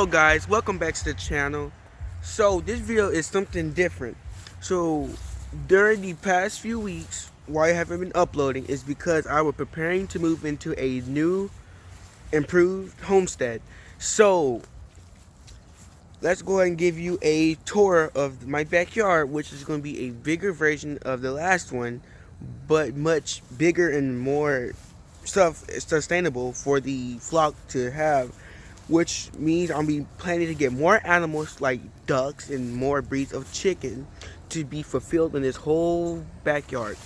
guys, welcome back to the channel. So this video is something different. So during the past few weeks, why I haven't been uploading is because I was preparing to move into a new improved homestead. So let's go ahead and give you a tour of my backyard, which is going to be a bigger version of the last one, but much bigger and more stuff sustainable for the flock to have, which means I'm be planning to get more animals like ducks and more breeds of chicken to be fulfilled in this whole backyard.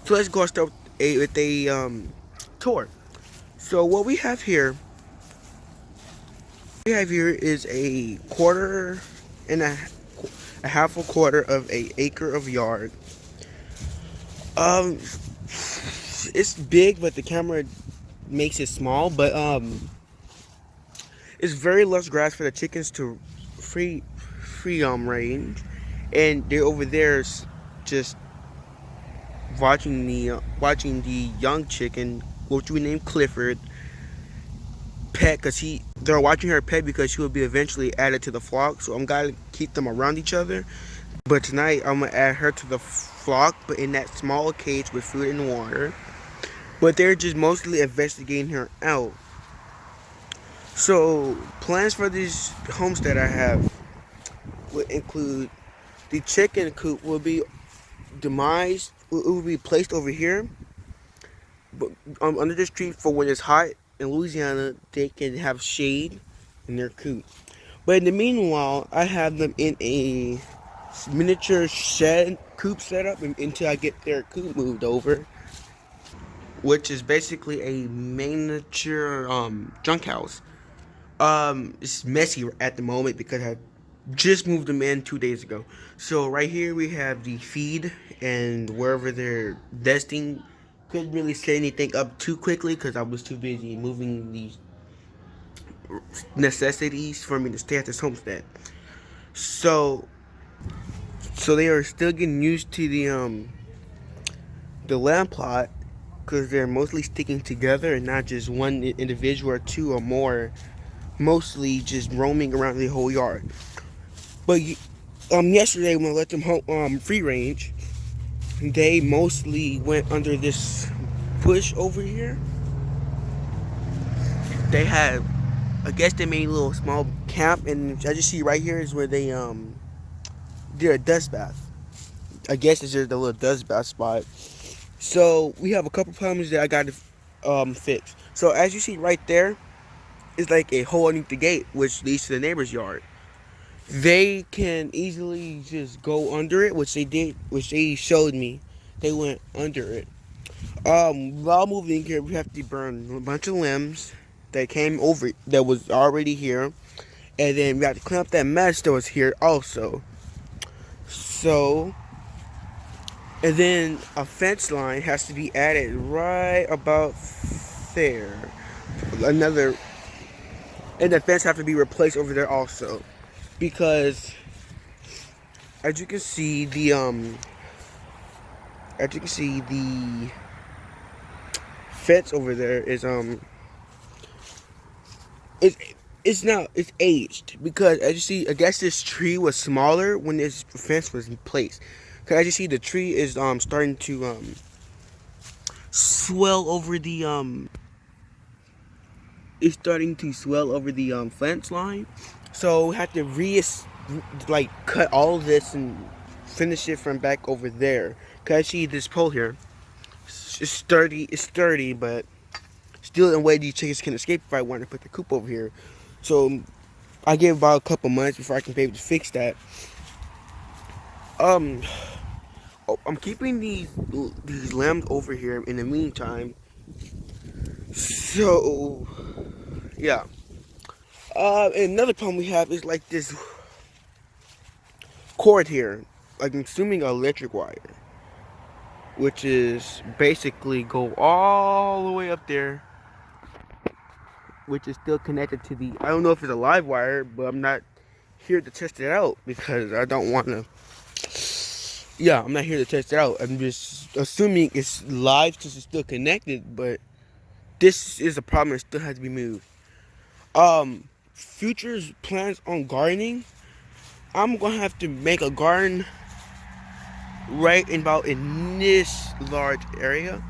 So let's go start with a tour. So what we have here is a quarter and a half a quarter of a acre of yard. Um, it's big, but the camera makes it small. But it's very lush grass for the chickens to free range, and they're over there just watching the young chicken, which we named Clifford, pet, because they're watching her pet because she will be eventually added to the flock. So I'm gonna keep them around each other. But tonight I'm gonna add her to the flock, but in that small cage with food and water. But they're just mostly investigating her out. So plans for this homestead I have would include the chicken coop will be demised. It will be placed over here, but under this tree for when it's hot in Louisiana, they can have shade in their coop. But in the meanwhile, I have them in a miniature shed coop setup until I get their coop moved over, which is basically a miniature junk house. It's messy at the moment because I just moved them in 2 days ago. So right here we have the feed and wherever they're nesting. Couldn't really set anything up too quickly because I was too busy moving these necessities for me to stay at this homestead. So they are still getting used to the land plot because they're mostly sticking together and not just one individual or two or more, mostly just roaming around the whole yard. But yesterday when I let them free range, they mostly went under this bush over here. They had, I guess they made a little small camp, and I just see right here is where they did a dust bath. I guess it's just a little dust bath spot. So we have a couple problems that I got to fix. So as you see right there, it's like a hole underneath the gate, which leads to the neighbor's yard. They can easily just go under it, which they did, which they showed me. They went under it. While moving here, we have to burn a bunch of limbs that came over, that was already here, and then we have to clean up that mess that was here also. So, and then a fence line has to be added right about there. And the fence have to be replaced over there also, because as you can see the fence over there is it's aged, because as you see, I guess this tree was smaller when this fence was in place. Cause as you see, the tree is starting to swell over the it's starting to swell over the fence line. So we have to cut all of this and finish it from back over there. Cause I see this pole here. It's sturdy, but still in a way these chickens can escape if I want to put the coop over here. So I give about a couple months before I can be able to fix that. I'm keeping these lambs over here in the meantime. So yeah. And another problem we have is like this cord here, like I'm assuming electric wire, which is basically go all the way up there, which is still connected to the, I don't know if it's a live wire, but I'm not here to test it out because I don't want to, I'm not here to test it out. I'm just assuming it's live since it's still connected, but this is a problem that still has to be moved. future's plans on gardening, I'm gonna have to make a garden right in this large area.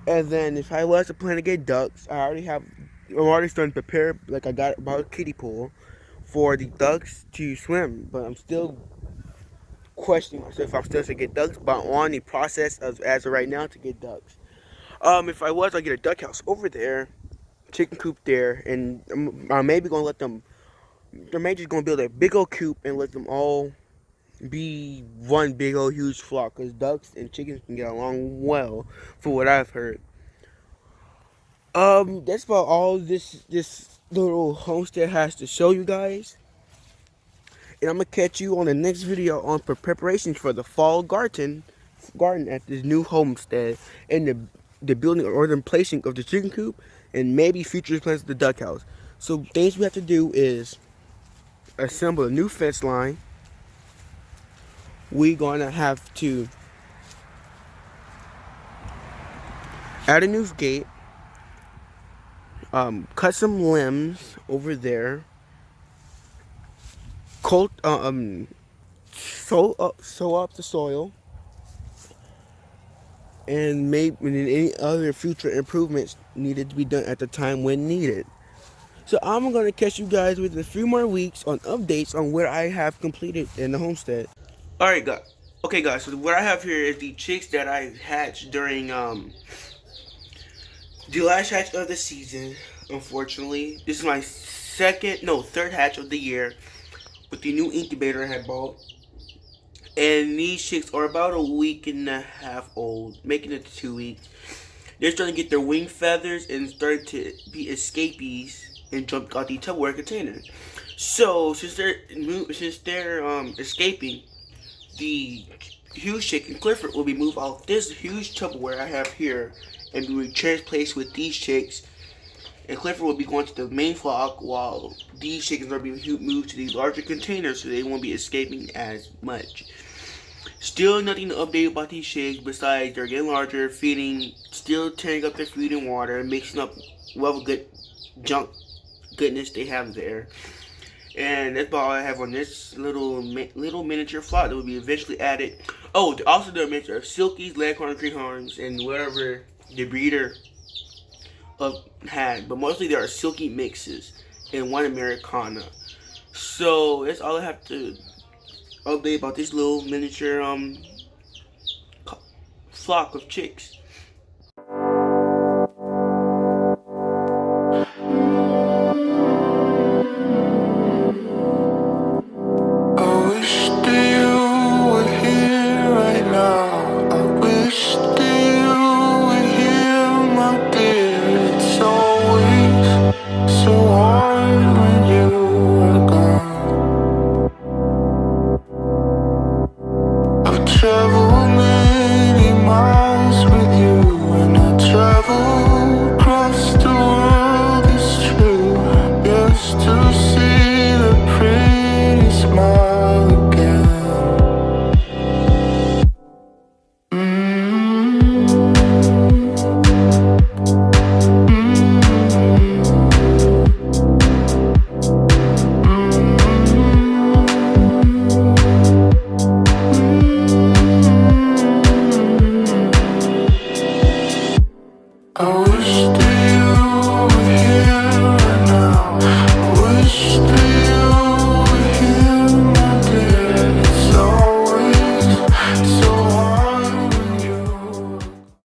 And then if I was to plan to get ducks, I'm already starting to prepare, like I got about a kiddie pool for the ducks to swim. But I'm still questioning myself if I'm still to get ducks, but I'm on the process as of right now to get ducks. If I was, I'd get a duck house over there, chicken coop there, and I'm maybe gonna let them. They're maybe just gonna build a big old coop and let them all be one big old huge flock. Cause ducks and chickens can get along well, for what I've heard. That's about all this little homestead has to show you guys. And I'm gonna catch you on the next video on preparations for the fall garden at this new homestead, and the building or the placing of the chicken coop, and maybe future plans of the duck house. So things we have to do is assemble a new fence line. We're gonna have to add a new gate, cut some limbs over there, sow up the soil, and maybe any other future improvements needed to be done at the time when needed. So I'm gonna catch you guys within a few more weeks on updates on what I have completed in the homestead. All right, guys. Okay, guys. So what I have here is the chicks that I hatched during the last hatch of the season. Unfortunately, this is my third hatch of the year with the new incubator I had bought. And these chicks are about a week and a half old, making it 2 weeks. They're starting to get their wing feathers and starting to be escapees and jump out the Tupperware container. So since they're escaping, the huge chicken Clifford will be moved out this huge Tupperware I have here and be replaced with these chicks. And Clifford will be going to the main flock while these chickens are being moved to these larger containers so they won't be escaping as much. Still nothing to update about these chicks besides they're getting larger, feeding, still tearing up their food and water, mixing up whatever good junk goodness they have there. And that's about all I have on this little miniature flock that will be eventually added. Oh, also the mixture of Silkies, Leghorn, Greenhorns, and whatever the breeder had. But mostly there are Silky mixes and one Americana. So that's all I have to update about this little miniature flock of chicks.